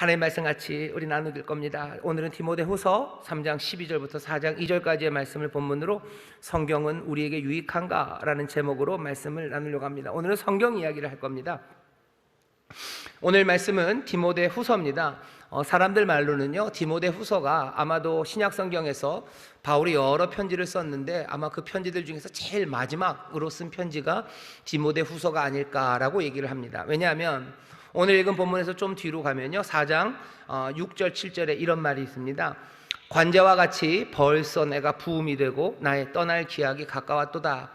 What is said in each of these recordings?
하나님의 말씀 같이 우리 나누길 겁니다. 오늘은 디모데후서 3장 12절부터 4장 2절까지의 말씀을 본문으로 성경은 우리에게 유익한가? 라는 제목으로 말씀을 나누려고 합니다. 오늘은 성경 이야기를 할 겁니다. 오늘 말씀은 디모데후서입니다. 사람들 말로는요, 디모데후서가 아마도 신약 성경에서 바울이 여러 편지를 썼는데 아마 그 편지들 중에서 제일 마지막으로 쓴 편지가 디모데후서가 아닐까라고 얘기를 합니다. 왜냐하면 오늘 읽은 본문에서 좀 뒤로 가면요, 4장 6절 7절에 이런 말이 있습니다. 관제와 같이 벌써 내가 부음이 되고 나의 떠날 기약이 가까웠도다.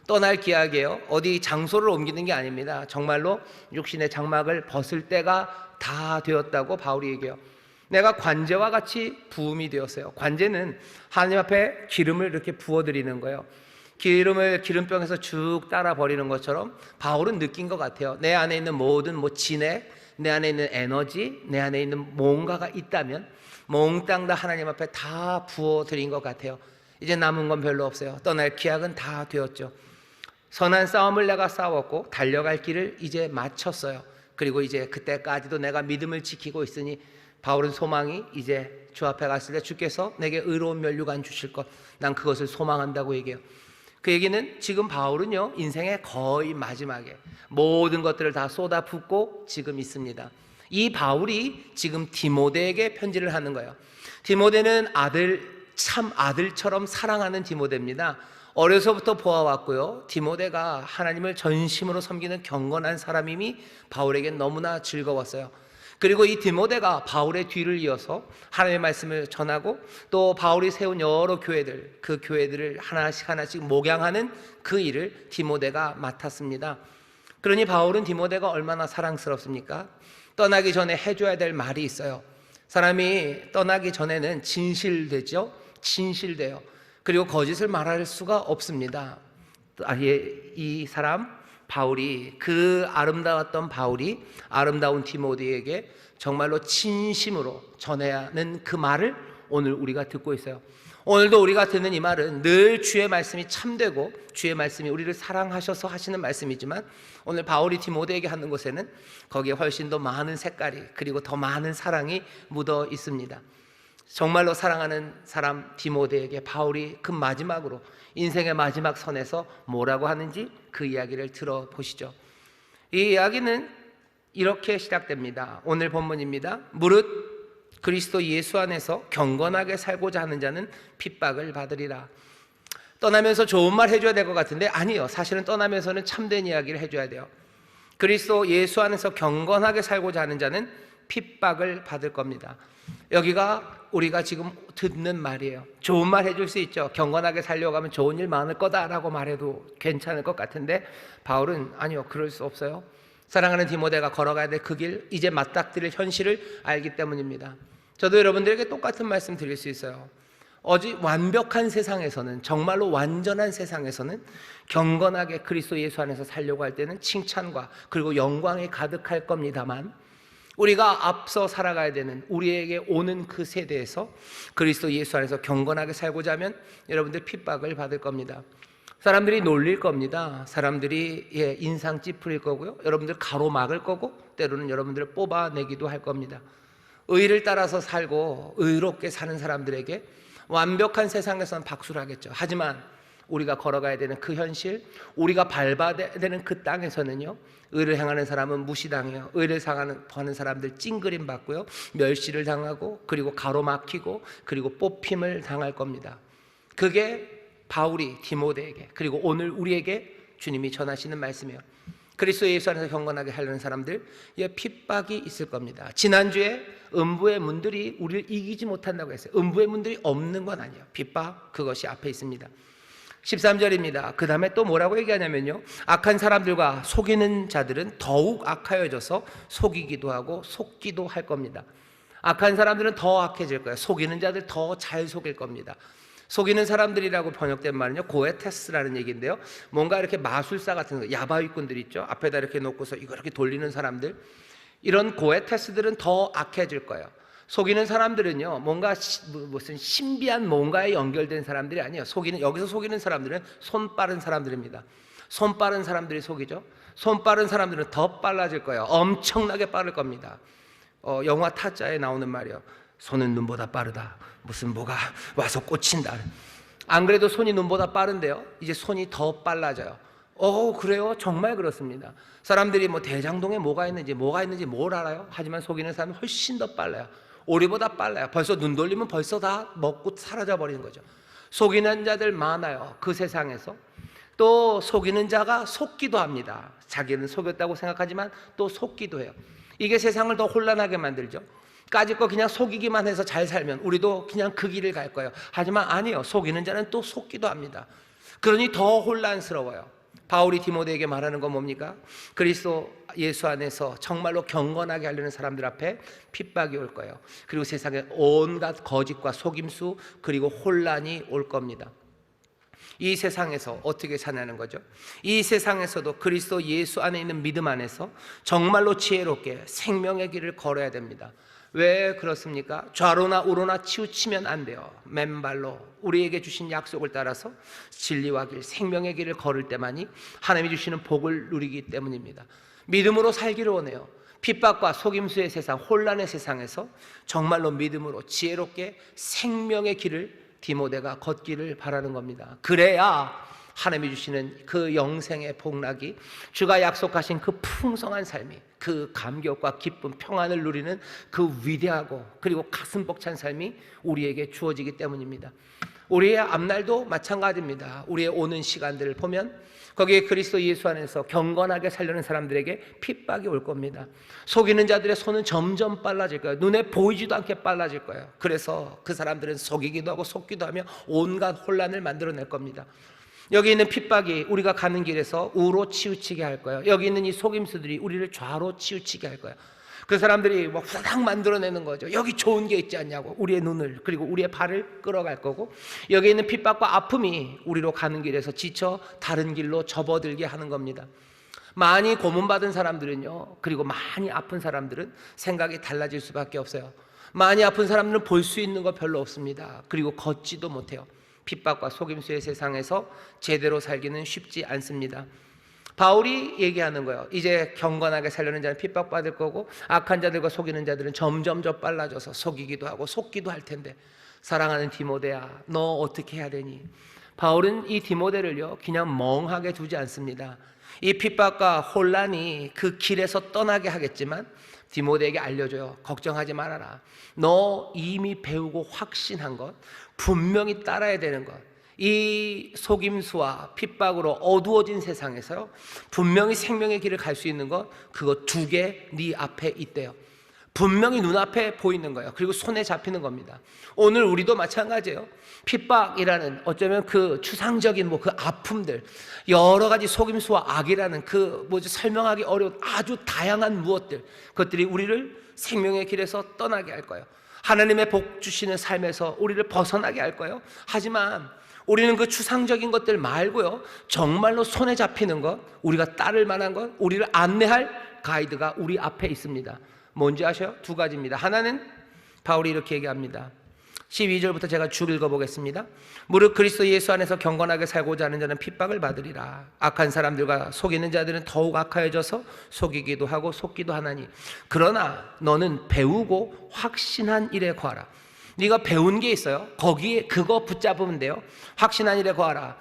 떠날 기약이에요. 어디 장소를 옮기는 게 아닙니다. 정말로 육신의 장막을 벗을 때가 다 되었다고 바울이 얘기해요. 내가 관제와 같이 부음이 되었어요. 관제는 하나님 앞에 기름을 이렇게 부어드리는 거예요. 기름을 기름병에서 쭉 따라 버리는 것처럼 바울은 느낀 것 같아요. 내 안에 있는 모든 진액, 내 안에 있는 에너지, 내 안에 있는 뭔가가 있다면 몽땅 다 하나님 앞에 다 부어드린 것 같아요. 이제 남은 건 별로 없어요. 떠날 기약은 다 되었죠. 선한 싸움을 내가 싸웠고 달려갈 길을 이제 마쳤어요. 그리고 이제 그때까지도 내가 믿음을 지키고 있으니 바울은 소망이 이제 주 앞에 갔을 때 주께서 내게 의로운 면류관 주실 것, 난 그것을 소망한다고 얘기해요. 그 얘기는 지금 바울은요, 인생의 거의 마지막에 모든 것들을 다 쏟아붓고 지금 있습니다. 이 바울이 지금 디모데에게 편지를 하는 거예요. 디모데는 참 아들처럼 사랑하는 디모데입니다. 어려서부터 보아왔고요, 디모데가 하나님을 전심으로 섬기는 경건한 사람임이 바울에겐 너무나 즐거웠어요. 그리고 이 디모데가 바울의 뒤를 이어서 하나님의 말씀을 전하고 또 바울이 세운 여러 교회들, 그 교회들을 하나씩 목양하는 그 일을 디모데가 맡았습니다. 그러니 바울은 디모데가 얼마나 사랑스럽습니까? 떠나기 전에 해줘야 될 말이 있어요. 사람이 떠나기 전에는 진실되죠. 진실돼요. 그리고 거짓을 말할 수가 없습니다. 이 사람 바울이, 그 아름다웠던 바울이 아름다운 디모데에게 정말로 진심으로 전해야 하는 그 말을 오늘 우리가 듣고 있어요. 오늘도 우리가 듣는 이 말은 늘 주의 말씀이 참되고 주의 말씀이 우리를 사랑하셔서 하시는 말씀이지만 오늘 바울이 디모데에게 하는 것에는 거기에 훨씬 더 많은 색깔이, 그리고 더 많은 사랑이 묻어 있습니다. 정말로 사랑하는 사람 디모데에게 바울이 그 마지막으로, 인생의 마지막 선에서 뭐라고 하는지 그 이야기를 들어보시죠. 이 이야기는 이렇게 시작됩니다. 오늘 본문입니다. 무릇 그리스도 예수 안에서 경건하게 살고자 하는 자는 핍박을 받으리라. 떠나면서 좋은 말 해줘야 될 것 같은데 아니요, 사실은 떠나면서는 참된 이야기를 해줘야 돼요. 그리스도 예수 안에서 경건하게 살고자 하는 자는 핍박을 받을 겁니다. 여기가 우리가 지금 듣는 말이에요. 좋은 말 해줄 수 있죠. 경건하게 살려고 하면 좋은 일 많을 거다라고 말해도 괜찮을 것 같은데 바울은 아니요, 그럴 수 없어요. 사랑하는 디모데가 걸어가야 될 그 길, 이제 맞닥뜨릴 현실을 알기 때문입니다. 저도 여러분들에게 똑같은 말씀 드릴 수 있어요. 완벽한 세상에서는, 정말로 완전한 세상에서는 경건하게 그리스도 예수 안에서 살려고 할 때는 칭찬과 그리고 영광이 가득할 겁니다만, 우리가 앞서 살아가야 되는, 우리에게 오는 그 세대에서 그리스도 예수 안에서 경건하게 살고자 하면 여러분들 핍박을 받을 겁니다. 사람들이 놀릴 겁니다. 사람들이 인상 찌푸릴 거고요, 여러분들 가로막을 거고, 때로는 여러분들을 뽑아내기도 할 겁니다. 의를 따라서 살고 의롭게 사는 사람들에게 완벽한 세상에서는 박수를 하겠죠. 하지만 우리가 걸어가야 되는 그 현실, 우리가 밟아야 되는 그 땅에서는요, 의를 행하는 사람은 무시당해요. 의를 하는 사람들 찡그림 받고요, 멸시를 당하고, 그리고 가로막히고, 그리고 뽑힘을 당할 겁니다. 그게 바울이 디모데에게, 그리고 오늘 우리에게 주님이 전하시는 말씀이에요. 그리스도 예수 안에서 경건하게 하려는 사람들, 핍박이 있을 겁니다. 지난주에 음부의 문들이 우리를 이기지 못한다고 했어요. 음부의 문들이 없는 건 아니에요. 핍박, 그것이 앞에 있습니다. 13절입니다. 그 다음에 또 뭐라고 얘기하냐면요, 악한 사람들과 속이는 자들은 더욱 악하여져서 속이기도 하고 속기도 할 겁니다. 악한 사람들은 더 악해질 거예요. 속이는 자들 더 잘 속일 겁니다. 속이는 사람들이라고 번역된 말은요, 고에테스라는 얘기인데요, 뭔가 이렇게 마술사 같은 거, 야바위꾼들 있죠, 앞에다 이렇게 놓고서 이렇게 돌리는 사람들, 이런 고에테스들은 더 악해질 거예요. 속이는 사람들은요, 뭔가 무슨 신비한 뭔가에 연결된 사람들이 아니에요. 여기서 속이는 사람들은 손 빠른 사람들입니다. 손 빠른 사람들이 속이죠. 손 빠른 사람들은 더 빨라질 거예요. 엄청나게 빠를 겁니다. 영화 타짜에 나오는 말이에요. 손은 눈보다 빠르다. 무슨 뭐가 와서 꽂힌다. 안 그래도 손이 눈보다 빠른데요, 이제 손이 더 빨라져요. 그래요? 정말 그렇습니다. 사람들이 뭐 대장동에 뭐가 있는지 뭘 알아요? 하지만 속이는 사람은 훨씬 더 빨라요. 오리보다 빨라요. 벌써 눈 돌리면 벌써 다 먹고 사라져 버리는 거죠. 속이는 자들 많아요, 그 세상에서. 또 속이는 자가 속기도 합니다. 자기는 속였다고 생각하지만 또 속기도 해요. 이게 세상을 더 혼란하게 만들죠. 까짓 거 그냥 속이기만 해서 잘 살면 우리도 그냥 그 길을 갈 거예요. 하지만 아니요, 속이는 자는 또 속기도 합니다. 그러니 더 혼란스러워요. 바울이 디모데에게 말하는 건 뭡니까? 그리스도 예수 안에서 정말로 경건하게 하려는 사람들 앞에 핍박이 올 거예요. 그리고 세상에 온갖 거짓과 속임수 그리고 혼란이 올 겁니다. 이 세상에서 어떻게 사냐는 거죠. 이 세상에서도 그리스도 예수 안에 있는 믿음 안에서 정말로 지혜롭게 생명의 길을 걸어야 됩니다. 왜 그렇습니까? 좌로나 우로나 치우치면 안 돼요. 맨발로 우리에게 주신 약속을 따라서 진리와 길, 생명의 길을 걸을 때만이 하나님이 주시는 복을 누리기 때문입니다. 믿음으로 살기를 원해요. 핍박과 속임수의 세상, 혼란의 세상에서 정말로 믿음으로 지혜롭게 생명의 길을 디모데가 걷기를 바라는 겁니다. 그래야 하나님이 주시는 그 영생의 복락이, 주가 약속하신 그 풍성한 삶이, 그 감격과 기쁨, 평안을 누리는 그 위대하고 그리고 가슴 벅찬 삶이 우리에게 주어지기 때문입니다. 우리의 앞날도 마찬가지입니다. 우리의 오는 시간들을 보면 거기에 그리스도 예수 안에서 경건하게 살려는 사람들에게 핍박이 올 겁니다. 속이는 자들의 손은 점점 빨라질 거예요. 눈에 보이지도 않게 빨라질 거예요. 그래서 그 사람들은 속이기도 하고 속기도 하며 온갖 혼란을 만들어낼 겁니다. 여기 있는 핍박이 우리가 가는 길에서 우로 치우치게 할 거예요. 여기 있는 이 속임수들이 우리를 좌로 치우치게 할 거예요. 그 사람들이 뭐 후닥 만들어내는 거죠. 여기 좋은 게 있지 않냐고 우리의 눈을 그리고 우리의 발을 끌어갈 거고, 여기 있는 핍박과 아픔이 우리로 가는 길에서 지쳐 다른 길로 접어들게 하는 겁니다. 많이 고문받은 사람들은요, 그리고 많이 아픈 사람들은 생각이 달라질 수밖에 없어요. 많이 아픈 사람들은 볼 수 있는 거 별로 없습니다. 그리고 걷지도 못해요. 핍박과 속임수의 세상에서 제대로 살기는 쉽지 않습니다. 바울이 얘기하는 거예요. 이제 경건하게 살려는 자는 핍박받을 거고, 악한 자들과 속이는 자들은 점점 더 빨라져서 속이기도 하고 속기도 할 텐데, 사랑하는 디모데야, 너 어떻게 해야 되니? 바울은 이 디모데를요 그냥 멍하게 두지 않습니다. 이 핍박과 혼란이 그 길에서 떠나게 하겠지만 디모데에게 알려줘요. 걱정하지 말아라. 너 이미 배우고 확신한 것, 분명히 따라야 되는 것, 이 속임수와 핍박으로 어두워진 세상에서 분명히 생명의 길을 갈 수 있는 것, 그거 두 개 네 앞에 있대요. 분명히 눈앞에 보이는 거예요. 그리고 손에 잡히는 겁니다. 오늘 우리도 마찬가지예요. 핍박이라는 어쩌면 그 추상적인 그 아픔들, 여러 가지 속임수와 악이라는 그 설명하기 어려운 아주 다양한 무엇들, 그것들이 우리를 생명의 길에서 떠나게 할 거예요. 하나님의 복 주시는 삶에서 우리를 벗어나게 할 거예요. 하지만 우리는 그 추상적인 것들 말고요, 정말로 손에 잡히는 것, 우리가 따를 만한 것, 우리를 안내할 가이드가 우리 앞에 있습니다. 뭔지 아셔요? 두 가지입니다. 하나는 바울이 이렇게 얘기합니다. 12절부터 제가 쭉 읽어보겠습니다. 무릇 그리스도 예수 안에서 경건하게 살고자 하는 자는 핍박을 받으리라. 악한 사람들과 속이는 자들은 더욱 악하여져서 속이기도 하고 속기도 하나니, 그러나 너는 배우고 확신한 일에 거하라. 네가 배운 게 있어요. 거기에 그거 붙잡으면 돼요. 확신한 일에 거하라.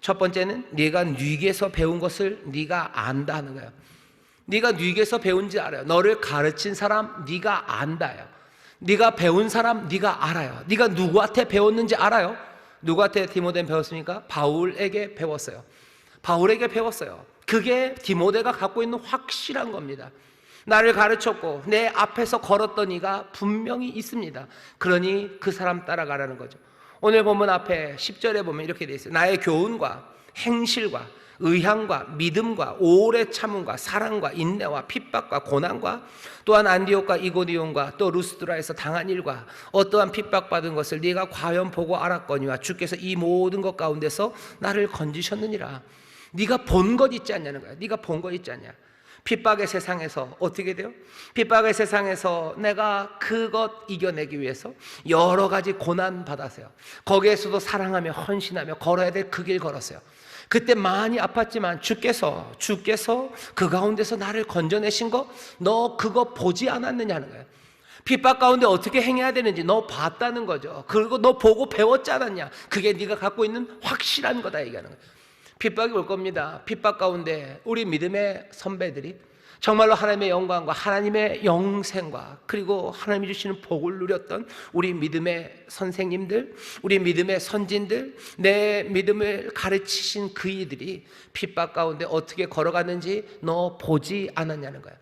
첫 번째는 네가 뉘게서 배운 것을 네가 안다 하는 거예요. 네가 뉘게서 배운지 알아요. 너를 가르친 사람 네가 안다요. 네가 배운 사람 네가 알아요. 네가 누구한테 배웠는지 알아요. 누구한테 디모데는 배웠습니까? 바울에게 배웠어요. 바울에게 배웠어요. 그게 디모데가 갖고 있는 확실한 겁니다. 나를 가르쳤고 내 앞에서 걸었던 이가 분명히 있습니다. 그러니 그 사람 따라가라는 거죠. 오늘 본문 앞에 10절에 보면 이렇게 되어 있어요. 나의 교훈과 행실과 의향과 믿음과 오래 참음과 사랑과 인내와 핍박과 고난과 또한 안디옥과 이고니온과 또 루스드라에서 당한 일과 어떠한 핍박받은 것을 네가 과연 보고 알았거니와 주께서 이 모든 것 가운데서 나를 건지셨느니라. 네가 본 것 있지 않냐는 거야. 네가 본 것 있지 않냐. 핍박의 세상에서 어떻게 돼요? 핍박의 세상에서 내가 그것 이겨내기 위해서 여러 가지 고난 받았어요. 거기에서도 사랑하며 헌신하며 걸어야 될 그 길 걸었어요. 그때 많이 아팠지만 주께서 그 가운데서 나를 건져내신 거, 너 그거 보지 않았느냐는 거예요. 핍박 가운데 어떻게 행해야 되는지 너 봤다는 거죠. 그리고 너 보고 배웠지 않았냐? 그게 네가 갖고 있는 확실한 거다 얘기하는 거예요. 핍박이 올 겁니다. 핍박 가운데 우리 믿음의 선배들이 정말로 하나님의 영광과 하나님의 영생과 그리고 하나님이 주시는 복을 누렸던 우리 믿음의 선생님들, 우리 믿음의 선진들, 내 믿음을 가르치신 그이들이 핍박 가운데 어떻게 걸어갔는지 너 보지 않았냐는 거예요.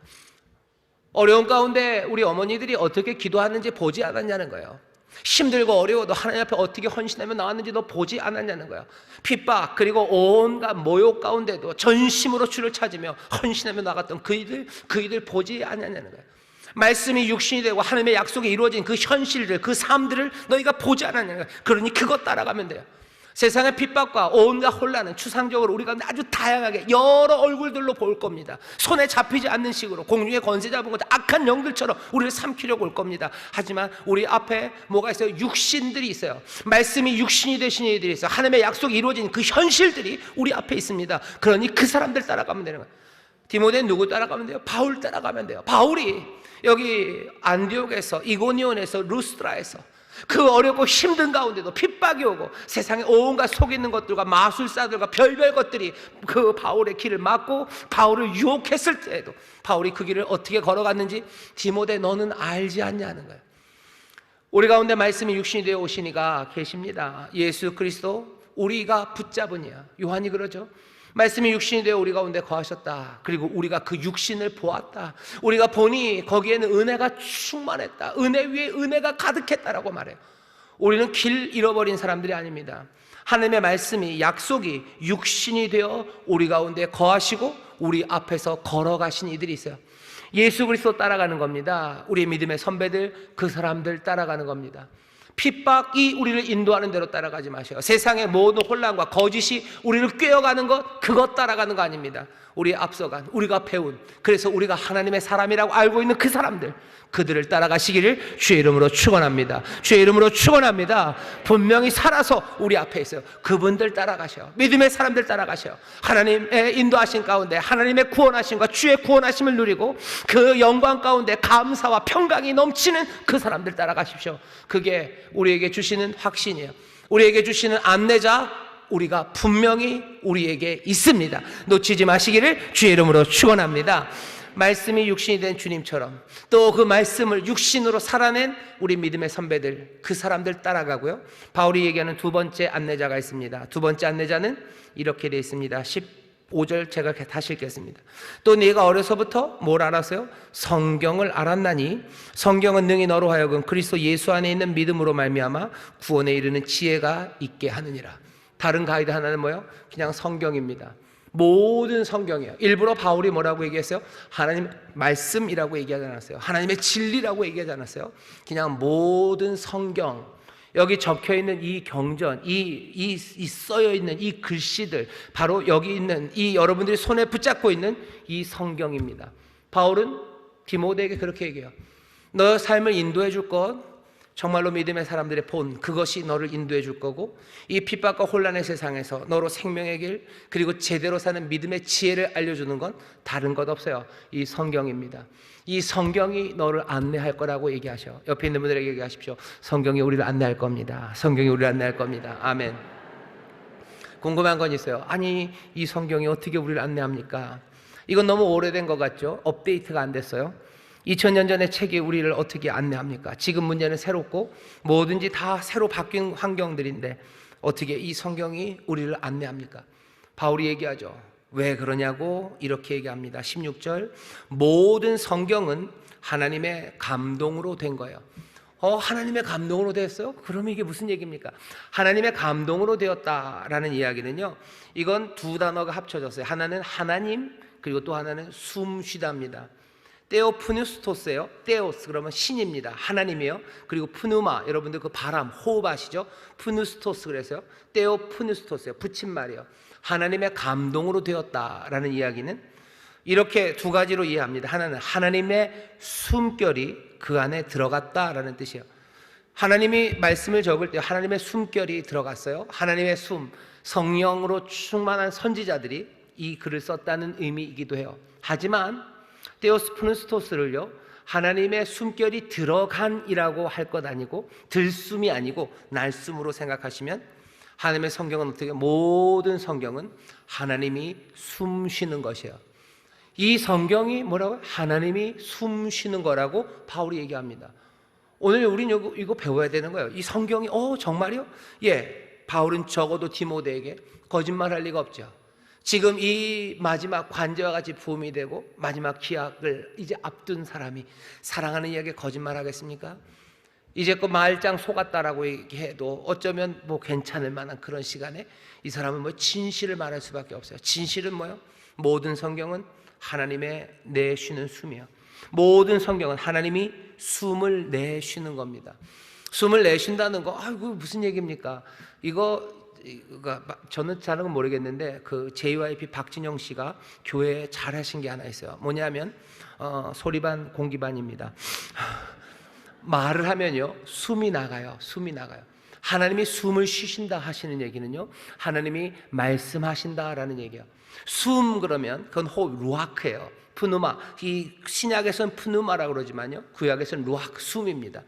어려운 가운데 우리 어머니들이 어떻게 기도하는지 보지 않았냐는 거예요. 힘들고 어려워도 하나님 앞에 어떻게 헌신하며 나왔는지 너 보지 않았냐는 거예요. 핍박 그리고 온갖 모욕 가운데도 전심으로 주를 찾으며 헌신하며 나갔던 그이들 보지 않았냐는 거예요. 말씀이 육신이 되고 하나님의 약속이 이루어진 그 현실들, 그 삶들을 너희가 보지 않았냐는 거예요. 그러니 그것 따라가면 돼요. 세상의 핍박과 온갖 혼란은 추상적으로 우리가 아주 다양하게 여러 얼굴들로 볼 겁니다. 손에 잡히지 않는 식으로 공중에 권세 잡은 것 악한 영들처럼 우리를 삼키려고 올 겁니다. 하지만 우리 앞에 뭐가 있어요? 육신들이 있어요. 말씀이 육신이 되신 이들이 있어요. 하나님의 약속이 이루어진 그 현실들이 우리 앞에 있습니다. 그러니 그 사람들 따라가면 되는 거예요. 디모데는 누구 따라가면 돼요? 바울 따라가면 돼요. 바울이 여기 안디옥에서, 이고니온에서, 루스드라에서 그 어렵고 힘든 가운데도 핍박이 오고 세상에 온갖 속이는 것들과 마술사들과 별별 것들이 그 바울의 길을 막고 바울을 유혹했을 때에도 바울이 그 길을 어떻게 걸어갔는지 디모데 너는 알지 않냐는 거예요. 우리 가운데 말씀이 육신이 되어 오신 이가 계십니다. 예수 그리스도 우리가 붙잡은 이야. 요한이 그러죠. 말씀이 육신이 되어 우리 가운데 거하셨다. 그리고 우리가 그 육신을 보았다. 우리가 보니 거기에는 은혜가 충만했다. 은혜 위에 은혜가 가득했다라고 말해요. 우리는 길 잃어버린 사람들이 아닙니다. 하나님의 말씀이 약속이 육신이 되어 우리 가운데 거하시고 우리 앞에서 걸어가신 이들이 있어요. 예수 그리스도 따라가는 겁니다. 우리 믿음의 선배들, 그 사람들 따라가는 겁니다. 핍박이 우리를 인도하는 대로 따라가지 마세요. 세상의 모든 혼란과 거짓이 우리를 꿰어가는 것, 그것 따라가는 거 아닙니다. 우리 앞서간, 우리가 배운, 그래서 우리가 하나님의 사람이라고 알고 있는 그 사람들, 그들을 따라가시기를 주의 이름으로 축원합니다. 주의 이름으로 축원합니다. 분명히 살아서 우리 앞에 있어요. 그분들 따라가셔. 믿음의 사람들 따라가셔. 하나님의 인도하신 가운데 하나님의 구원하심과 주의 구원하심을 누리고 그 영광 가운데 감사와 평강이 넘치는 그 사람들 따라가십시오. 그게 우리에게 주시는 확신이에요. 우리에게 주시는 안내자, 우리가 분명히 우리에게 있습니다. 놓치지 마시기를 주의 이름으로 축원합니다. 말씀이 육신이 된 주님처럼 또 그 말씀을 육신으로 살아낸 우리 믿음의 선배들, 그 사람들 따라가고요. 바울이 얘기하는 두 번째 안내자가 있습니다. 두 번째 안내자는 이렇게 되어 있습니다. 15절 제가 다시 읽겠습니다. 또 네가 어려서부터 뭘 알았어요? 성경을 알았나니 성경은 능히 너로 하여금 그리스도 예수 안에 있는 믿음으로 말미암아 구원에 이르는 지혜가 있게 하느니라. 다른 가이드 하나는 뭐예요? 그냥 성경입니다. 모든 성경이에요. 일부러 바울이 뭐라고 얘기했어요? 하나님 말씀이라고 얘기하지 않았어요. 하나님의 진리라고 얘기하지 않았어요. 그냥 모든 성경, 여기 적혀있는 이 경전, 이 써여있는 이 글씨들, 바로 여기 있는 이 여러분들이 손에 붙잡고 있는 이 성경입니다. 바울은 디모데에게 그렇게 얘기해요. 너 삶을 인도해 줄 것, 정말로 믿음의 사람들의 본, 그것이 너를 인도해 줄 거고, 이 핍박과 혼란의 세상에서 너로 생명의 길, 그리고 제대로 사는 믿음의 지혜를 알려주는 건 다른 것 없어요. 이 성경입니다. 이 성경이 너를 안내할 거라고 얘기하셔. 옆에 있는 분들에게 얘기하십시오. 성경이 우리를 안내할 겁니다. 성경이 우리를 안내할 겁니다. 아멘. 궁금한 건 있어요. 아니, 이 성경이 어떻게 우리를 안내합니까? 이건 너무 오래된 것 같죠? 업데이트가 안 됐어요. 2000년 전의 책이 우리를 어떻게 안내합니까? 지금 문제는 새롭고 뭐든지 다 새로 바뀐 환경들인데 어떻게 이 성경이 우리를 안내합니까? 바울이 얘기하죠. 왜 그러냐고 이렇게 얘기합니다. 16절, 모든 성경은 하나님의 감동으로 된 거예요. 하나님의 감동으로 되었어요? 그러면 이게 무슨 얘기입니까? 하나님의 감동으로 되었다라는 이야기는요, 이건 두 단어가 합쳐졌어요. 하나는 하나님, 그리고 또 하나는 숨쉬다입니다. 테오프누스토스예요. 테오스 그러면 신입니다. 하나님이에요. 그리고 푸누마, 여러분들 그 바람, 호흡 아시죠? 푸누스토스 그래서요. 테오프누스토스예요. 붙임말이에요. 하나님의 감동으로 되었다라는 이야기는 이렇게 두 가지로 이해합니다. 하나는 하나님의 숨결이 그 안에 들어갔다라는 뜻이에요. 하나님이 말씀을 적을 때 하나님의 숨결이 들어갔어요. 하나님의 숨, 성령으로 충만한 선지자들이 이 글을 썼다는 의미이기도 해요. 하지만 테오스푸누스토스를요, 하나님의 숨결이 들어간이라고 할 것 아니고 들숨이 아니고 날숨으로 생각하시면 하나님의 성경은 어떻게 모든 성경은 하나님이 숨 쉬는 것이에요. 이 성경이 뭐라고요? 하나님이 숨 쉬는 거라고 바울이 얘기합니다. 오늘 우리는 이거 배워야 되는 거예요. 이 성경이 정말요? 예, 바울은 적어도 디모데에게 거짓말할 리가 없죠. 지금 이 마지막 관제와 같이 부음이 되고 마지막 기약을 이제 앞둔 사람이 사랑하는 이에게 거짓말하겠습니까? 이제껏 말짱 속았다라고 얘기해도 어쩌면 뭐 괜찮을 만한 그런 시간에 이 사람은 뭐 진실을 말할 수밖에 없어요. 진실은 뭐요? 모든 성경은 하나님의 내쉬는 숨이에요. 모든 성경은 하나님이 숨을 내쉬는 겁니다. 숨을 내쉰다는 거, 아이고 무슨 얘기입니까? 이거 저는 잘은 모르겠는데 그 JYP 박진영 씨가 교회에 잘하신 게 하나 있어요. 뭐냐면 소리반 공기반입니다. 말을 하면요 숨이 나가요. 숨이 나가요. 하나님이 숨을 쉬신다 하시는 얘기는요 하나님이 말씀하신다라는 얘기예요. 숨 그러면 그건 호흡, 루아크예요. 푸누마, 이 신약에서는 푸누마라고 그러지만요 구약에서는 루아크, 숨입니다.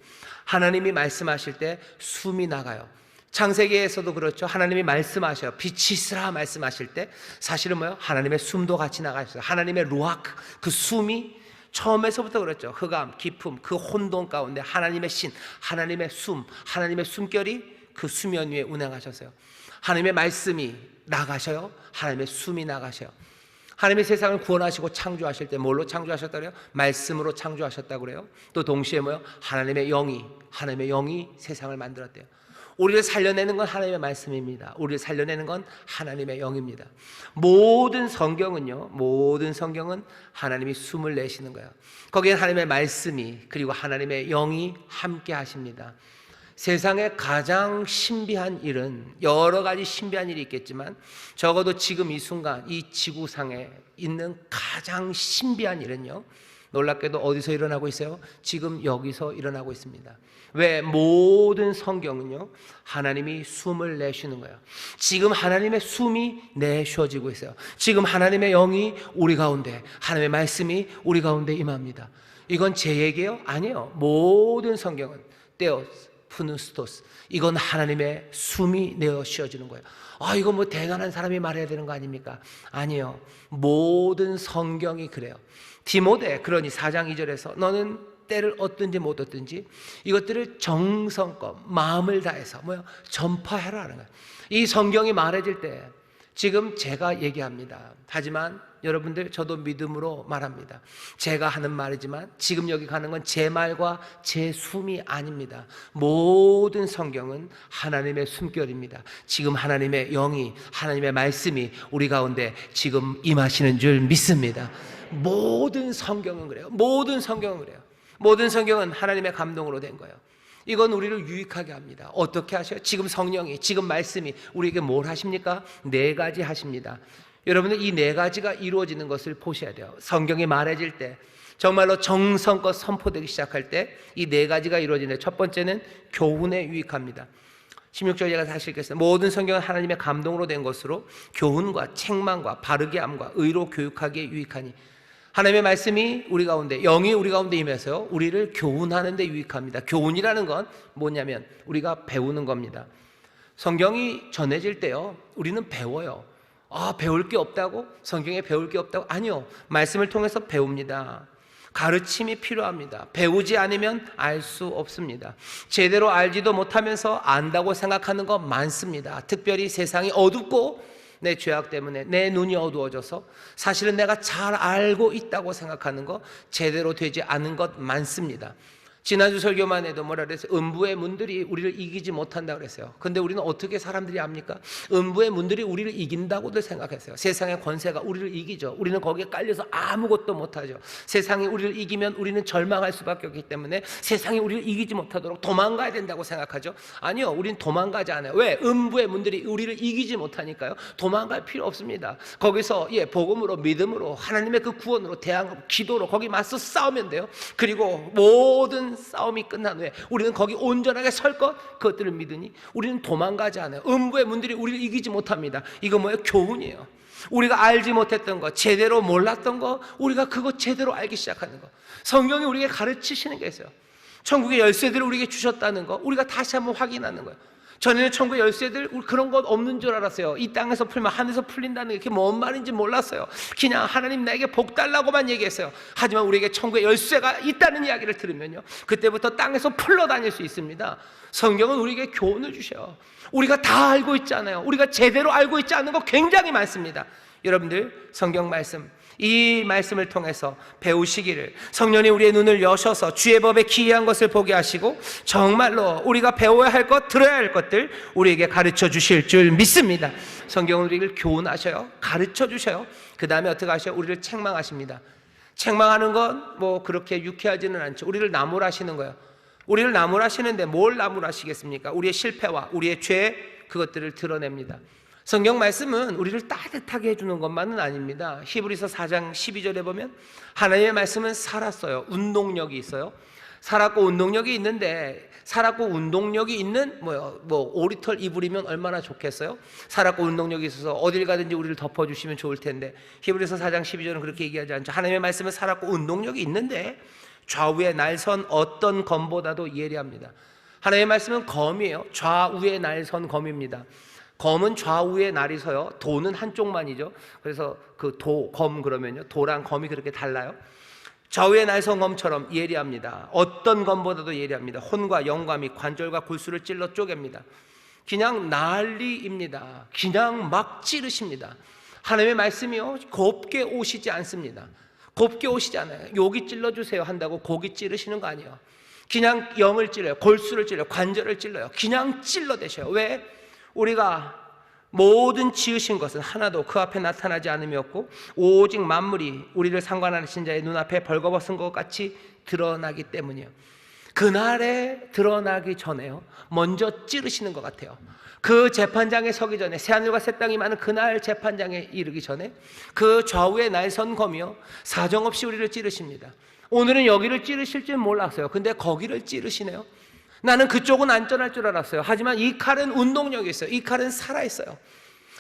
하나님이 말씀하실 때 숨이 나가요. 창세기에서도 그렇죠. 하나님이 말씀하셔요. 빛이 있으라 말씀하실 때 사실은 뭐예요? 하나님의 숨도 같이 나가셨어요. 하나님의 루아크, 그 숨이 처음에서부터 그랬죠. 흑암, 기품, 그 혼돈 가운데 하나님의 신, 하나님의 숨, 하나님의 숨결이 그 수면 위에 운행하셨어요. 하나님의 말씀이 나가셔요. 하나님의 숨이 나가셔요. 하나님의 세상을 구원하시고 창조하실 때 뭘로 창조하셨다 그래요? 말씀으로 창조하셨다고 그래요. 또 동시에 뭐요? 하나님의 영이 세상을 만들었대요. 우리를 살려내는 건 하나님의 말씀입니다. 우리를 살려내는 건 하나님의 영입니다. 모든 성경은요, 모든 성경은 하나님이 숨을 내쉬는 거예요. 거기에 하나님의 말씀이 그리고 하나님의 영이 함께 하십니다. 세상에 가장 신비한 일은 여러 가지 신비한 일이 있겠지만 적어도 지금 이 순간 이 지구상에 있는 가장 신비한 일은요, 놀랍게도 어디서 일어나고 있어요? 지금 여기서 일어나고 있습니다. 왜? 모든 성경은요 하나님이 숨을 내쉬는 거예요. 지금 하나님의 숨이 내쉬어지고 있어요. 지금 하나님의 영이 우리 가운데, 하나님의 말씀이 우리 가운데 임합니다. 이건 제 얘기예요? 아니에요. 모든 성경은 테오스, 푸누스토스, 이건 하나님의 숨이 내쉬어지는 거예요. 이거 뭐 대단한 사람이 말해야 되는 거 아닙니까? 아니에요. 모든 성경이 그래요. 디모데, 그러니 4장 2절에서 너는 때를 얻든지 못 얻든지 이것들을 정성껏 마음을 다해서 전파해라 하는 거예요. 이 성경이 말해질 때 지금 제가 얘기합니다. 하지만 여러분들, 저도 믿음으로 말합니다. 제가 하는 말이지만 지금 여기 가는 건 제 말과 제 숨이 아닙니다. 모든 성경은 하나님의 숨결입니다. 지금 하나님의 영이, 하나님의 말씀이 우리 가운데 지금 임하시는 줄 믿습니다. 모든 성경은 그래요. 모든 성경은 그래요. 모든 성경은 하나님의 감동으로 된 거예요. 이건 우리를 유익하게 합니다. 어떻게 하셔요? 지금 성령이, 지금 말씀이 우리에게 뭘 하십니까? 4가지 하십니다. 여러분들, 이 4가지가 이루어지는 것을 보셔야 돼요. 성경이 말해질 때, 정말로 정성껏 선포되기 시작할 때 이 4가지가 이루어지는데, 첫 번째는 교훈에 유익합니다. 16절 제가 다시 읽겠습니다. 모든 성경은 하나님의 감동으로 된 것으로 교훈과 책망과 바르게 함과 의로 교육하기에 유익하니, 하나님의 말씀이 우리 가운데, 영이 우리 가운데 임해서 우리를 교훈하는 데 유익합니다. 교훈이라는 건 뭐냐면 우리가 배우는 겁니다. 성경이 전해질 때요, 우리는 배워요. 배울 게 없다고? 성경에 배울 게 없다고? 아니요. 말씀을 통해서 배웁니다. 가르침이 필요합니다. 배우지 않으면 알 수 없습니다. 제대로 알지도 못하면서 안다고 생각하는 거 많습니다. 특별히 세상이 어둡고 내 죄악 때문에 내 눈이 어두워져서 사실은 내가 잘 알고 있다고 생각하는 거, 제대로 되지 않은 것 많습니다. 지난주 설교만 해도 뭐라 그랬어요? 음부의 문들이 우리를 이기지 못한다 그랬어요. 근데 우리는 어떻게 사람들이 압니까? 음부의 문들이 우리를 이긴다고들 생각했어요. 세상의 권세가 우리를 이기죠. 우리는 거기에 깔려서 아무것도 못하죠. 세상이 우리를 이기면 우리는 절망할 수밖에 없기 때문에 세상이 우리를 이기지 못하도록 도망가야 된다고 생각하죠. 아니요, 우리는 도망가지 않아요. 왜? 음부의 문들이 우리를 이기지 못하니까요. 도망갈 필요 없습니다. 거기서 복음으로, 믿음으로, 하나님의 그 구원으로, 대항하고 기도로 거기 맞서 싸우면 돼요. 그리고 모든 싸움이 끝난 후에 우리는 거기 온전하게 설 것, 그것들을 믿으니 우리는 도망가지 않아요. 음부의 문들이 우리를 이기지 못합니다. 이거 뭐예요? 교훈이에요. 우리가 알지 못했던 것, 제대로 몰랐던 것, 우리가 그거 제대로 알기 시작하는 것. 성경이 우리에게 가르치시는 게 있어요. 천국의 열쇠들을 우리에게 주셨다는 거, 우리가 다시 한번 확인하는 거예요. 전에는 천국의 열쇠들 그런 것 없는 줄 알았어요. 이 땅에서 풀면 하늘에서 풀린다는 게 그게 뭔 말인지 몰랐어요. 그냥 하나님 나에게 복 달라고만 얘기했어요. 하지만 우리에게 천국의 열쇠가 있다는 이야기를 들으면요, 그때부터 땅에서 풀러 다닐 수 있습니다. 성경은 우리에게 교훈을 주셔요. 우리가 다 알고 있잖아요. 우리가 제대로 알고 있지 않은 거 굉장히 많습니다. 여러분들 성경 말씀, 이 말씀을 통해서 배우시기를 성령이 우리의 눈을 여셔서 주의 법에 기이한 것을 보게 하시고 정말로 우리가 배워야 할 것, 들어야 할 것들 우리에게 가르쳐 주실 줄 믿습니다. 성경은 우리를 교훈하셔요. 가르쳐 주셔요. 그 다음에 어떻게 하셔요? 우리를 책망하십니다. 책망하는 건 뭐 그렇게 유쾌하지는 않죠. 우리를 나무라시는 거예요. 우리를 나무라시는데 뭘 나무라시겠습니까? 우리의 실패와 우리의 죄, 그것들을 드러냅니다. 성경 말씀은 우리를 따뜻하게 해주는 것만은 아닙니다. 히브리서 4장 12절에 보면 하나님의 말씀은 살았어요. 운동력이 있어요. 살았고 운동력이 있는데, 살았고 운동력이 있는 뭐 5리털 이불이면 얼마나 좋겠어요? 살았고 운동력이 있어서 어딜 가든지 우리를 덮어주시면 좋을 텐데, 히브리서 4장 12절은 그렇게 얘기하지 않죠. 하나님의 말씀은 살았고 운동력이 있는데 좌우에 날선 어떤 검보다도 예리합니다. 하나님의 말씀은 검이에요. 좌우에 날선 검입니다. 검은 좌우에 날이 서요. 도는 한쪽만이죠. 그래서 그 도, 검 그러면요, 도랑 검이 그렇게 달라요. 좌우에 날선 검처럼 예리합니다. 어떤 검보다도 예리합니다. 혼과 영과 및 관절과 골수를 찔러 쪼갭니다. 그냥 난리입니다. 그냥 막 찌르십니다. 하나님의 말씀이요, 곱게 오시지 않습니다. 곱게 오시지 않아요. 여기 찔러주세요 한다고 고기 찌르시는 거 아니에요. 그냥 영을 찔러요. 골수를 찔러요. 관절을 찔러요. 그냥 찔러대셔요. 왜? 우리가 모든 지으신 것은 하나도 그 앞에 나타나지 않음이었고 오직 만물이 우리를 상관하신 자의 눈앞에 벌거벗은 것 같이 드러나기 때문이에요. 그날에 드러나기 전에요, 먼저 찌르시는 것 같아요. 그 재판장에 서기 전에, 새하늘과 새 땅이 많은 그날 재판장에 이르기 전에 그 좌우에 날선 검이요, 사정없이 우리를 찌르십니다. 오늘은 여기를 찌르실 줄 몰랐어요. 근데 거기를 찌르시네요. 나는 그쪽은 안전할 줄 알았어요. 하지만 이 칼은 운동력이 있어요. 이 칼은 살아있어요.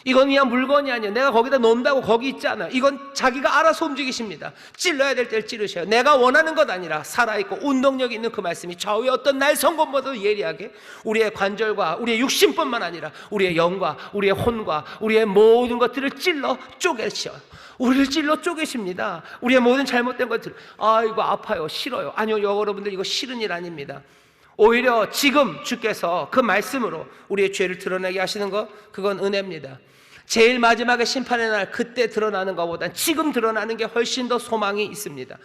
이건 그냥 물건이 아니에요. 내가 거기다 놓는다고 거기 있지 않아요. 이건 자기가 알아서 움직이십니다. 찔러야 될 때를 찌르셔요. 내가 원하는 것 아니라 살아있고 운동력이 있는 그 말씀이 좌우의 어떤 날선검보다도 예리하게 우리의 관절과 우리의 육신뿐만 아니라 우리의 영과 우리의 혼과 우리의 모든 것들을 찔러 쪼개셔요. 우리를 찔러 쪼개십니다. 우리의 모든 잘못된 것들, 아 이거 아파요, 싫어요. 아니요, 여러분들 이거 싫은 일 아닙니다. 오히려 지금 주께서 그 말씀으로 우리의 죄를 드러내게 하시는 것, 그건 은혜입니다. 제일 마지막에 심판의 날, 그때 드러나는 것보단 지금 드러나는 게 훨씬 더 소망이 있습니다.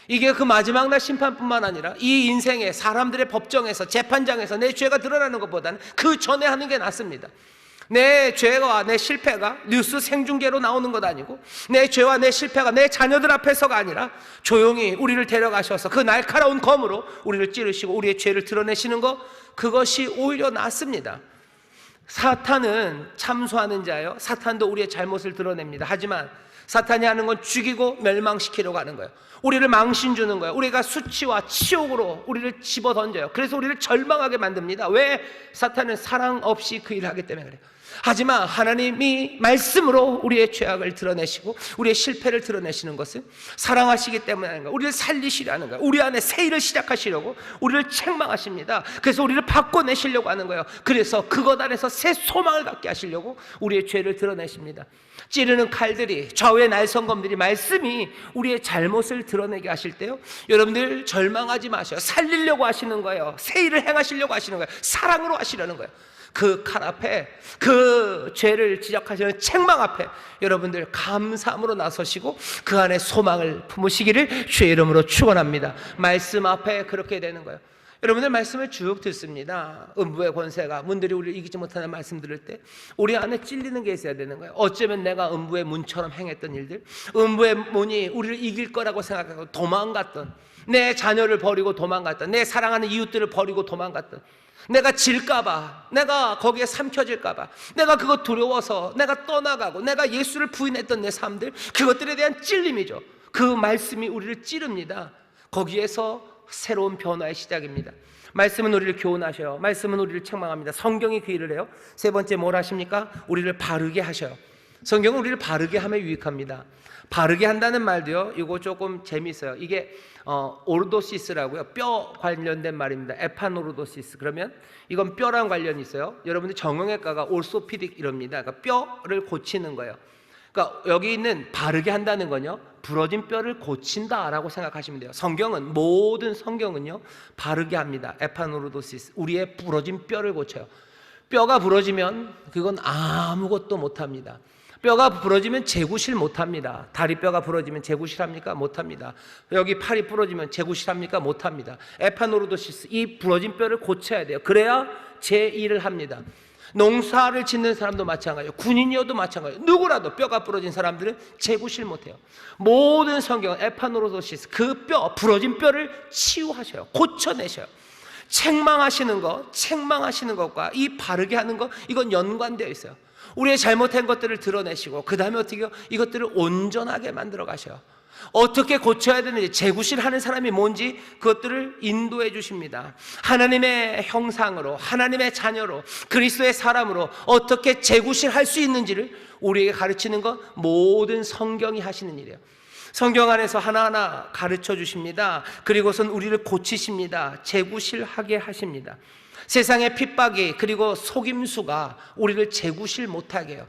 이게 그 마지막 날 심판뿐만 아니라 이 인생의 사람들의 법정에서, 재판장에서 내 죄가 드러나는 것보다는 그 전에 하는 게 낫습니다. 내 죄와 내 실패가 뉴스 생중계로 나오는 것 아니고, 내 죄와 내 실패가 내 자녀들 앞에서가 아니라 조용히 우리를 데려가셔서 그 날카로운 검으로 우리를 찌르시고 우리의 죄를 드러내시는 것, 그것이 오히려 낫습니다. 사탄은 참소하는 자예요. 사탄도 우리의 잘못을 드러냅니다. 하지만 사탄이 하는 건 죽이고 멸망시키려고 하는 거예요. 우리를 망신 주는 거예요. 우리가 수치와 치욕으로 우리를 집어던져요. 그래서 우리를 절망하게 만듭니다. 왜? 사탄은 사랑 없이 그 일을 하기 때문에 그래요. 하지만 하나님이 말씀으로 우리의 죄악을 드러내시고 우리의 실패를 드러내시는 것은 사랑하시기 때문에 하는 거예요. 우리를 살리시려는 거예요. 우리 안에 새 일을 시작하시려고 우리를 책망하십니다. 그래서 우리를 바꿔내시려고 하는 거예요. 그래서 그것 안에서 새 소망을 갖게 하시려고 우리의 죄를 드러내십니다. 찌르는 칼들이, 좌우의 날선검들이, 말씀이 우리의 잘못을 드러내게 하실 때요, 여러분들 절망하지 마셔요. 살리려고 하시는 거예요. 새 일을 행하시려고 하시는 거예요. 사랑으로 하시려는 거예요. 그 칼 앞에, 그 죄를 지적하시는 책망 앞에 여러분들 감사함으로 나서시고 그 안에 소망을 품으시기를 주의 이름으로 축원합니다. 말씀 앞에 그렇게 되는 거예요. 여러분들 말씀을 쭉 듣습니다. 음부의 권세가, 문들이 우리를 이기지 못하는 말씀 들을 때 우리 안에 찔리는 게 있어야 되는 거예요. 어쩌면 내가 음부의 문처럼 행했던 일들, 음부의 문이 우리를 이길 거라고 생각하고 도망갔던, 내 자녀를 버리고 도망갔던, 내 사랑하는 이웃들을 버리고 도망갔던, 내가 질까봐, 내가 거기에 삼켜질까봐, 내가 그거 두려워서 내가 떠나가고 내가 예수를 부인했던 내 삶들, 그것들에 대한 찔림이죠. 그 말씀이 우리를 찌릅니다. 거기에서 새로운 변화의 시작입니다. 말씀은 우리를 교훈하셔요. 말씀은 우리를 책망합니다. 성경이 그 일을 해요. 세 번째 뭘 하십니까? 우리를 바르게 하셔요. 성경은 우리를 바르게 함에 유익합니다. 바르게 한다는 말도요, 이거 조금 재미있어요. 이게 오르도시스라고요, 뼈 관련된 말입니다. 에파노르도시스. 그러면 이건 뼈랑 관련이 있어요. 여러분들 정형외과가 올소피딕 이럽니다. 그러니까 뼈를 고치는 거예요. 그러니까 여기 있는 바르게 한다는 건요, 부러진 뼈를 고친다라고 생각하시면 돼요. 성경은, 모든 성경은요 바르게 합니다. 에파노르도시스, 우리의 부러진 뼈를 고쳐요. 뼈가 부러지면 그건 아무것도 못합니다. 뼈가 부러지면 재구실 못합니다. 다리뼈가 부러지면 재구실합니까? 못합니다. 여기 팔이 부러지면 재구실합니까? 못합니다. 에파노르도시스, 이 부러진 뼈를 고쳐야 돼요. 그래야 제 일을 합니다. 농사를 짓는 사람도 마찬가지예요. 군인이어도 마찬가지예요. 누구라도 뼈가 부러진 사람들은 재구실 못해요. 모든 성경은 에파노르도시스, 그 뼈, 부러진 뼈를 치유하셔요. 고쳐내셔요. 책망하시는 것과 이 바르게 하는 것, 이건 연관되어 있어요. 우리의 잘못한 것들을 드러내시고 그 다음에 어떻게 해요? 이것들을 온전하게 만들어 가셔요. 어떻게 고쳐야 되는지, 재구실하는 사람이 뭔지 그것들을 인도해 주십니다. 하나님의 형상으로, 하나님의 자녀로, 그리스도의 사람으로 어떻게 재구실할 수 있는지를 우리에게 가르치는 것, 모든 성경이 하시는 일이에요. 성경 안에서 하나하나 가르쳐 주십니다. 그리고선 우리를 고치십니다. 재구실하게 하십니다. 세상의 핍박이, 그리고 속임수가 우리를 재구실 못하게 해요.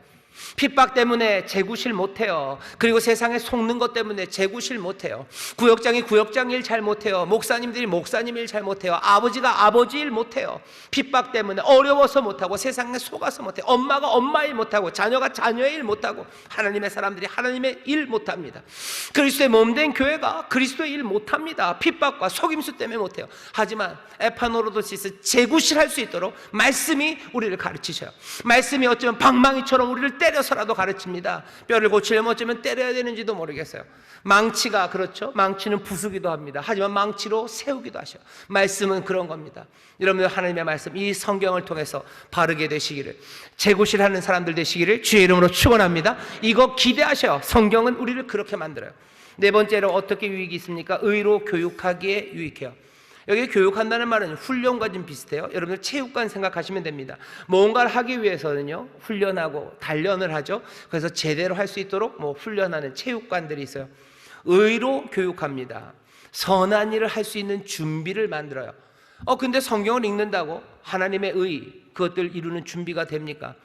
핍박 때문에 재구실 못해요. 그리고 세상에 속는 것 때문에 재구실 못해요. 구역장이 구역장 일 잘 못해요. 목사님들이 목사님 일 잘 못해요. 아버지가 아버지 일 못해요. 핍박 때문에 어려워서 못하고, 세상에 속아서 못해요. 엄마가 엄마 일 못하고, 자녀가 자녀의 일 못하고, 하나님의 사람들이 하나님의 일 못합니다. 그리스도의 몸된 교회가 그리스도의 일 못합니다. 핍박과 속임수 때문에 못해요. 하지만 에파노르도시스, 재구실할 수 있도록 말씀이 우리를 가르치셔요. 말씀이 어쩌면 방망이처럼 우리를 때려서라도 가르칩니다. 뼈를 고치려면 어쩌면 때려야 되는지도 모르겠어요. 망치가, 그렇죠, 망치는 부수기도 합니다. 하지만 망치로 세우기도 하셔요. 말씀은 그런 겁니다. 여러분들, 하나님의 말씀, 이 성경을 통해서 바르게 되시기를, 재구실하는 사람들 되시기를 주의 이름으로 축원합니다. 이거 기대하셔요. 성경은 우리를 그렇게 만들어요. 네 번째로 어떻게 유익이 있습니까? 의로 교육하기에 유익해요. 여기 교육한다는 말은 훈련과 좀 비슷해요. 여러분들 체육관 생각하시면 됩니다. 뭔가를 하기 위해서는요, 훈련하고 단련을 하죠. 그래서 제대로 할 수 있도록 훈련하는 체육관들이 있어요. 의로 교육합니다. 선한 일을 할 수 있는 준비를 만들어요. 근데 성경을 읽는다고 하나님의 의, 그것들 이루는 준비가 됩니까?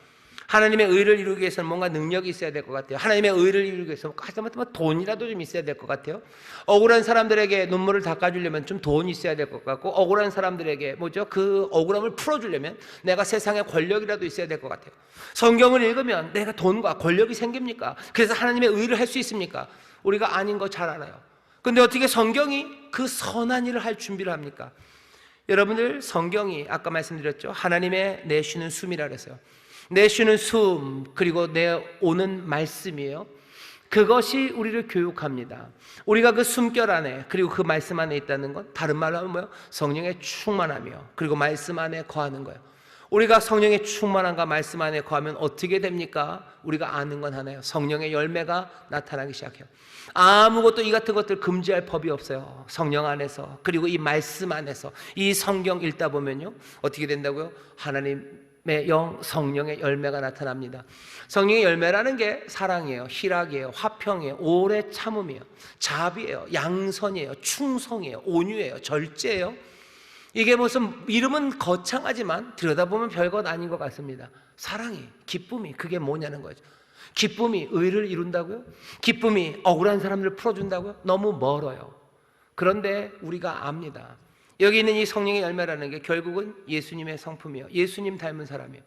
하나님의 의를 이루기 위해서는 뭔가 능력이 있어야 될 것 같아요. 하나님의 의를 이루기 위해서 하다못해 돈이라도 좀 있어야 될 것 같아요. 억울한 사람들에게 눈물을 닦아주려면 좀 돈이 있어야 될 것 같고, 억울한 사람들에게 그 억울함을 풀어주려면 내가 세상에 권력이라도 있어야 될 것 같아요. 성경을 읽으면 내가 돈과 권력이 생깁니까? 그래서 하나님의 의를 할 수 있습니까? 우리가 아닌 거 잘 알아요. 근데 어떻게 성경이 그 선한 일을 할 준비를 합니까? 여러분들, 성경이 아까 말씀드렸죠, 하나님의 내쉬는 숨이라 그랬어요. 내쉬는 숨, 그리고 내오는 말씀이에요. 그것이 우리를 교육합니다. 우리가 그 숨결 안에, 그리고 그 말씀 안에 있다는 건 다른 말로 하면 뭐예요? 성령의 충만하며, 그리고 말씀 안에 거하는 거예요. 우리가 성령의 충만함과 말씀 안에 거하면 어떻게 됩니까? 우리가 아는 건 하나예요. 성령의 열매가 나타나기 시작해요. 아무것도 이 같은 것들 금지할 법이 없어요. 성령 안에서, 그리고 이 말씀 안에서, 이 성경 읽다 보면요, 어떻게 된다고요? 하나님의 영, 성령의 열매가 나타납니다. 성령의 열매라는 게 사랑이에요, 희락이에요, 화평이에요, 오래 참음이에요, 자비예요, 양선이에요, 충성이에요, 온유예요, 절제예요. 이게 무슨 이름은 거창하지만 들여다보면 별것 아닌 것 같습니다. 사랑이, 기쁨이, 그게 뭐냐는 거죠. 기쁨이 의를 이룬다고요? 기쁨이 억울한 사람들을 풀어준다고요? 너무 멀어요. 그런데 우리가 압니다. 여기 있는 이 성령의 열매라는 게 결국은 예수님의 성품이에요. 예수님 닮은 사람이에요.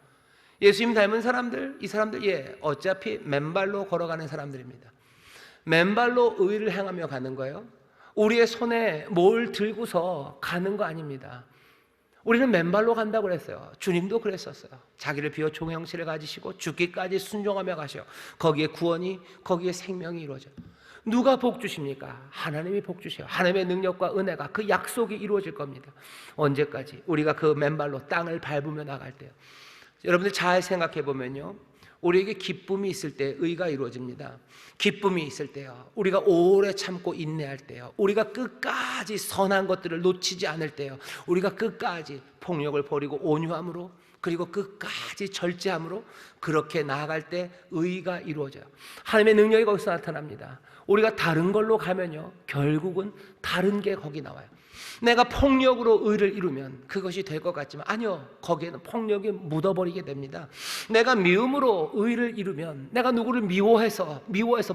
예수님 닮은 사람들, 이 사람들, 어차피 맨발로 걸어가는 사람들입니다. 맨발로 의를 행하며 가는 거예요. 우리의 손에 뭘 들고서 가는 거 아닙니다. 우리는 맨발로 간다고 그랬어요. 주님도 그랬었어요. 자기를 비워 종 형체를 가지시고 죽기까지 순종하며 가셔. 거기에 구원이, 거기에 생명이 이루어져요. 누가 복 주십니까? 하나님이 복 주셔요. 하나님의 능력과 은혜가, 그 약속이 이루어질 겁니다. 언제까지? 우리가 그 맨발로 땅을 밟으며 나갈 때요. 여러분들 잘 생각해 보면요, 우리에게 기쁨이 있을 때 의가 이루어집니다. 기쁨이 있을 때요, 우리가 오래 참고 인내할 때요, 우리가 끝까지 선한 것들을 놓치지 않을 때요, 우리가 끝까지 폭력을 버리고 온유함으로, 그리고 끝까지 절제함으로 그렇게 나아갈 때 의가 이루어져요. 하나님의 능력이 거기서 나타납니다. 우리가 다른 걸로 가면요, 결국은 다른 게 거기 나와요. 내가 폭력으로 의를 이루면 그것이 될 것 같지만 아니요, 거기에는 폭력이 묻어버리게 됩니다. 내가 미움으로 의를 이루면, 내가 누구를 미워해서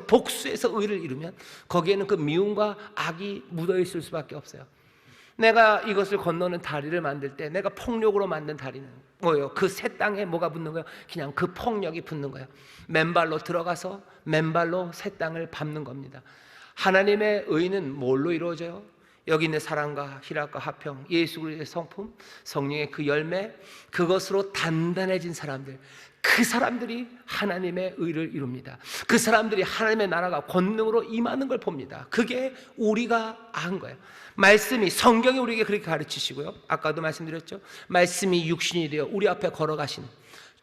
복수해서 의를 이루면 거기에는 그 미움과 악이 묻어있을 수밖에 없어요. 내가 이것을 건너는 다리를 만들 때 내가 폭력으로 만든 다리는 뭐예요? 그 새 땅에 뭐가 붙는 거예요? 그냥 그 폭력이 붙는 거예요. 맨발로 들어가서 맨발로 새 땅을 밟는 겁니다. 하나님의 의는 뭘로 이루어져요? 여기 있는 사랑과 희락과 화평, 예수 그리스도의 성품, 성령의 그 열매, 그것으로 단단해진 사람들, 그 사람들이 하나님의 의를 이룹니다. 그 사람들이 하나님의 나라가 권능으로 임하는 걸 봅니다. 그게 우리가 한 거예요. 말씀이, 성경이 우리에게 그렇게 가르치시고요, 아까도 말씀드렸죠, 말씀이 육신이 되어 우리 앞에 걸어가신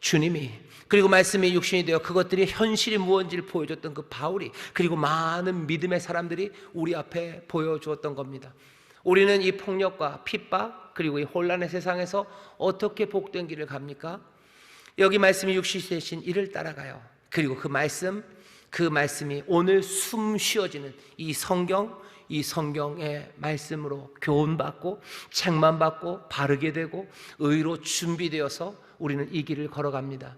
주님이, 그리고 말씀이 육신이 되어 그것들이 현실이 무언지를 보여줬던 그 바울이, 그리고 많은 믿음의 사람들이 우리 앞에 보여주었던 겁니다. 우리는 이 폭력과 핍박, 그리고 이 혼란의 세상에서 어떻게 복된 길을 갑니까? 여기 말씀이 육신이 되신 이를 따라가요. 그리고 그 말씀이 오늘 숨 쉬어지는 이 성경의 말씀으로 교훈받고 책망받고 바르게 되고 의로 준비되어서 우리는 이 길을 걸어갑니다.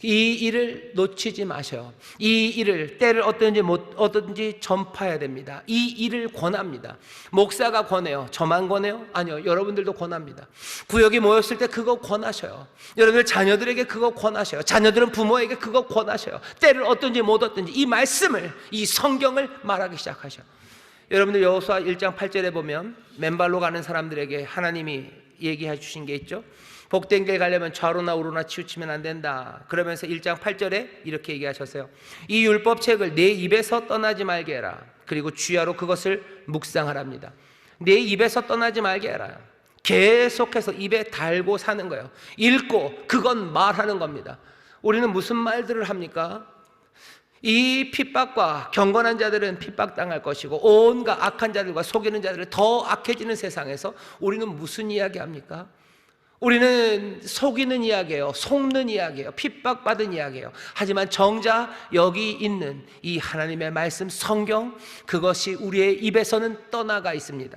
이 일을 놓치지 마셔요. 이 일을 때를 어떤지 전파해야 됩니다. 이 일을 권합니다. 목사가 권해요. 저만 권해요? 아니요, 여러분들도 권합니다. 구역이 모였을 때 그거 권하셔요. 여러분들 자녀들에게 그거 권하셔요. 자녀들은 부모에게 그거 권하셔요. 때를 어떤지 못 어떤지 이 말씀을, 이 성경을 말하기 시작하셔요. 여러분들 여호수아 1장 8절에 보면 맨발로 가는 사람들에게 하나님이 얘기해 주신 게 있죠. 복된 길 가려면 좌로나 우로나 치우치면 안 된다. 그러면서 1장 8절에 이렇게 얘기하셨어요. 이 율법책을 내 입에서 떠나지 말게 해라. 그리고 주야로 그것을 묵상하랍니다. 내 입에서 떠나지 말게 해라. 계속해서 입에 달고 사는 거예요. 읽고 그건 말하는 겁니다. 우리는 무슨 말들을 합니까? 이 핍박과 경건한 자들은 핍박당할 것이고 온갖 악한 자들과 속이는 자들은 더 악해지는 세상에서 우리는 무슨 이야기 합니까? 우리는 속이는 이야기예요. 속는 이야기예요. 핍박받은 이야기예요. 하지만 정작 여기 있는 이 하나님의 말씀 성경, 그것이 우리의 입에서는 떠나가 있습니다.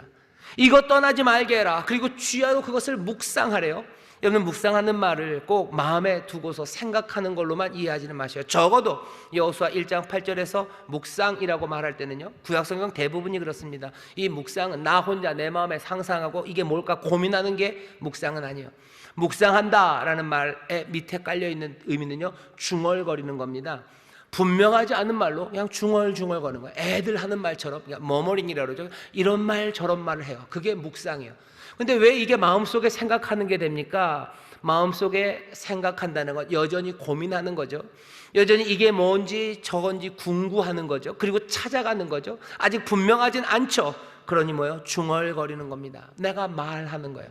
이것 떠나지 말게 해라. 그리고 주야로 그것을 묵상하래요. 여러분, 묵상하는 말을 꼭 마음에 두고서 생각하는 걸로만 이해하지는 마셔요. 적어도 여호수아 1장 8절에서 묵상이라고 말할 때는요, 구약성경 대부분이 그렇습니다. 이 묵상은 나 혼자 내 마음에 상상하고 이게 뭘까 고민하는 게 묵상은 아니에요. 묵상한다라는 말에 밑에 깔려있는 의미는요, 중얼거리는 겁니다. 분명하지 않은 말로 그냥 중얼중얼거리는 거예요. 애들 하는 말처럼, 그냥 머머링이라고 그러죠. 이런 말 저런 말을 해요. 그게 묵상이에요. 근데 왜 이게 마음속에 생각하는 게 됩니까? 마음속에 생각한다는 건 여전히 고민하는 거죠. 여전히 이게 뭔지 저건지 궁구하는 거죠. 그리고 찾아가는 거죠. 아직 분명하진 않죠. 그러니 뭐예요? 중얼거리는 겁니다. 내가 말하는 거예요.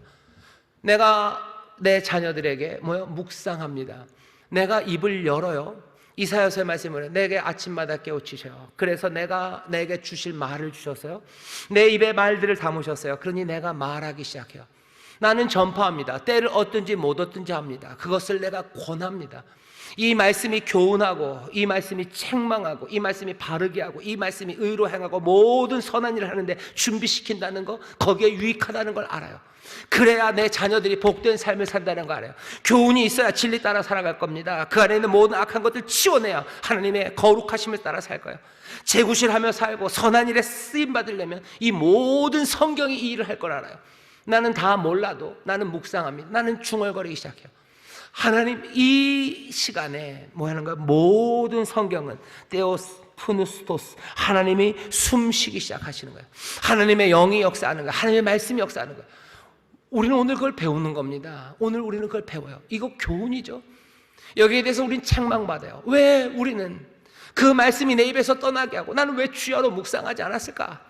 내가 내 자녀들에게 뭐예요? 묵상합니다. 내가 입을 열어요. 이사야서의 말씀을 내게 아침마다 깨우치셔요. 그래서 내게 주실 말을 주셨어요. 내 입에 말들을 담으셨어요. 그러니 내가 말하기 시작해요. 나는 전파합니다. 때를 얻든지 못 얻든지 합니다. 그것을 내가 권합니다. 이 말씀이 교훈하고, 이 말씀이 책망하고, 이 말씀이 바르게 하고, 이 말씀이 의로 행하고 모든 선한 일을 하는데 준비시킨다는 거, 거기에 유익하다는 걸 알아요. 그래야 내 자녀들이 복된 삶을 산다는 거 알아요. 교훈이 있어야 진리 따라 살아갈 겁니다. 그 안에 있는 모든 악한 것들 치워내야 하나님의 거룩하심을 따라 살 거예요. 재구실하며 살고 선한 일에 쓰임 받으려면 이 모든 성경이 이 일을 할 걸 알아요. 나는 다 몰라도 나는 묵상합니다. 나는 중얼거리기 시작해요. 하나님, 이 시간에 뭐 하는 거예요? 모든 성경은 테오스 푸누스토스, 하나님이 숨쉬기 시작하시는 거예요. 하나님의 영이 역사하는 거예요. 하나님의 말씀이 역사하는 거예요. 우리는 오늘 그걸 배우는 겁니다. 오늘 우리는 그걸 배워요. 이거 교훈이죠. 여기에 대해서 우리는 책망받아요. 왜 우리는 그 말씀이 내 입에서 떠나게 하고 나는 왜 주야로 묵상하지 않았을까?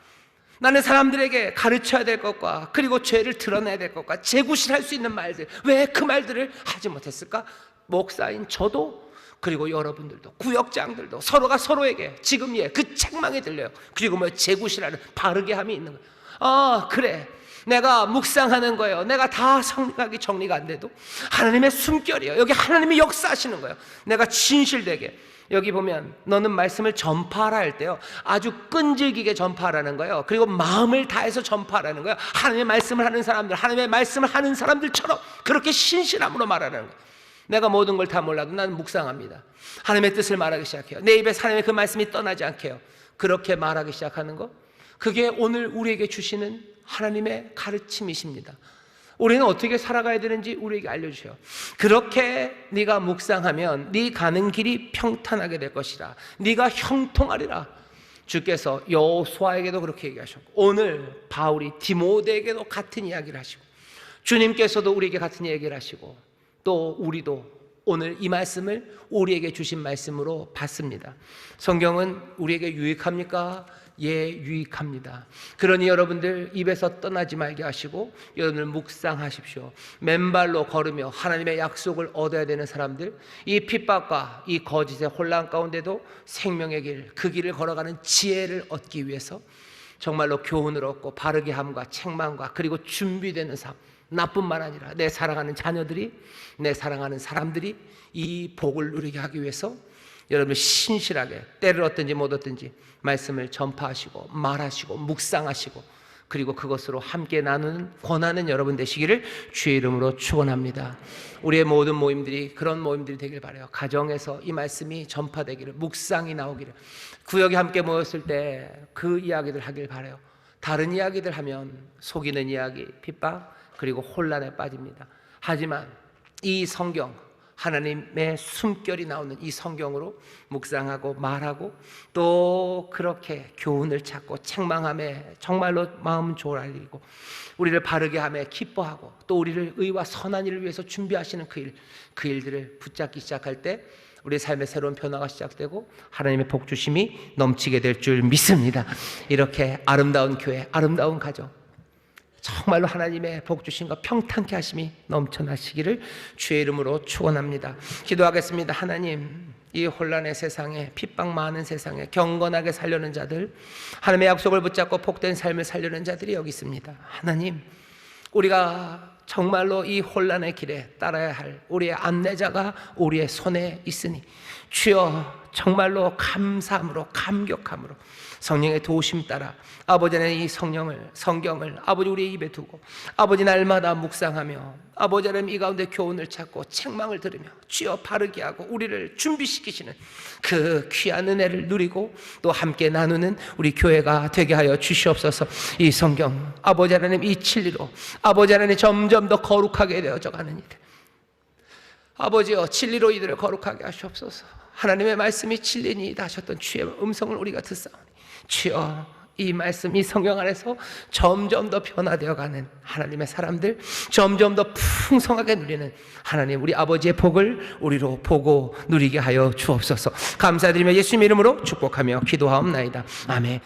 나는 사람들에게 가르쳐야 될 것과 그리고 죄를 드러내야 될 것과 재구실할 수 있는 말들, 왜 그 말들을 하지 못했을까? 목사인 저도 그리고 여러분들도 구역장들도 서로가 서로에게 지금 그 책망이 들려요. 그리고 제굿이라는 바르게 함이 있는 거예요. 그래, 내가 묵상하는 거예요. 내가 다 정리가 안 돼도 하나님의 숨결이에요. 여기 하나님이 역사하시는 거예요. 내가 진실되게, 여기 보면 너는 말씀을 전파하라 할 때요, 아주 끈질기게 전파하라는 거예요. 그리고 마음을 다해서 전파하라는 거예요. 하나님의 말씀을 하는 사람들, 하나님의 말씀을 하는 사람들처럼 그렇게 신실함으로 말하라는 거예요. 내가 모든 걸 다 몰라도 나는 묵상합니다. 하나님의 뜻을 말하기 시작해요. 내 입에서 하나님의 그 말씀이 떠나지 않게 해요. 그렇게 말하기 시작하는 거, 그게 오늘 우리에게 주시는 하나님의 가르침이십니다. 우리는 어떻게 살아가야 되는지 우리에게 알려주세요. 그렇게 네가 묵상하면 네 가는 길이 평탄하게 될 것이라. 네가 형통하리라. 주께서 여호수아에게도 그렇게 얘기하셨고, 오늘 바울이 디모데에게도 같은 이야기를 하시고, 주님께서도 우리에게 같은 얘기를 하시고, 또 우리도 오늘 이 말씀을 우리에게 주신 말씀으로 받습니다. 성경은 우리에게 유익합니까? 예, 유익합니다. 그러니 여러분들 입에서 떠나지 말게 하시고 여러분들 묵상하십시오. 맨발로 걸으며 하나님의 약속을 얻어야 되는 사람들, 이 핍박과 이 거짓의 혼란 가운데도 생명의 길, 그 길을 걸어가는 지혜를 얻기 위해서 정말로 교훈을 얻고 바르게 함과 책망과 그리고 준비되는 삶, 나뿐만 아니라 내 사랑하는 자녀들이, 내 사랑하는 사람들이 이 복을 누리게 하기 위해서 여러분 신실하게 때를 얻든지 못 얻든지 말씀을 전파하시고 말하시고 묵상하시고 그리고 그것으로 함께 나누는 권하는 여러분 되시기를 주의 이름으로 축원합니다. 우리의 모든 모임들이 그런 모임들이 되길 바라요. 가정에서 이 말씀이 전파되기를, 묵상이 나오기를, 구역에 함께 모였을 때 그 이야기들 하길 바라요. 다른 이야기들 하면 속이는 이야기, 핍박 그리고 혼란에 빠집니다. 하지만 이 성경, 하나님의 숨결이 나오는 이 성경으로 묵상하고 말하고 또 그렇게 교훈을 찾고 책망함에 정말로 마음 졸아리고 우리를 바르게 함에 기뻐하고 또 우리를 의와 선한 일을 위해서 준비하시는 그 일들을 붙잡기 시작할 때 우리의 삶의 새로운 변화가 시작되고 하나님의 복주심이 넘치게 될 줄 믿습니다. 이렇게 아름다운 교회, 아름다운 가정, 정말로 하나님의 복주심과 평탄케 하심이 넘쳐나시기를 주의 이름으로 축원합니다. 기도하겠습니다. 하나님, 이 혼란의 세상에, 핍박 많은 세상에 경건하게 살려는 자들, 하나님의 약속을 붙잡고 복된 삶을 살려는 자들이 여기 있습니다. 하나님, 우리가 정말로 이 혼란의 길에 따라야 할 우리의 안내자가 우리의 손에 있으니 주여 정말로 감사함으로 감격함으로 성령의 도우심 따라 아버지 안에 이 성경을 아버지 우리의 입에 두고 아버지 날마다 묵상하며 아버지 하나님 이 가운데 교훈을 찾고 책망을 들으며 주여 바르게 하고 우리를 준비시키시는 그 귀한 은혜를 누리고 또 함께 나누는 우리 교회가 되게 하여 주시옵소서. 이 성경 아버지 하나님 이 진리로 아버지 하나님 점점 더 거룩하게 되어져 가는 이들, 아버지여 진리로 이들을 거룩하게 하시옵소서. 하나님의 말씀이 진리니이다 하셨던 주의 음성을 우리가 듣사오니 주여 이 말씀, 이 성경 안에서 점점 더 변화되어가는 하나님의 사람들, 점점 더 풍성하게 누리는 하나님 우리 아버지의 복을 우리로 보고 누리게 하여 주옵소서. 감사드리며 예수님 이름으로 축복하며 기도하옵나이다. 아멘.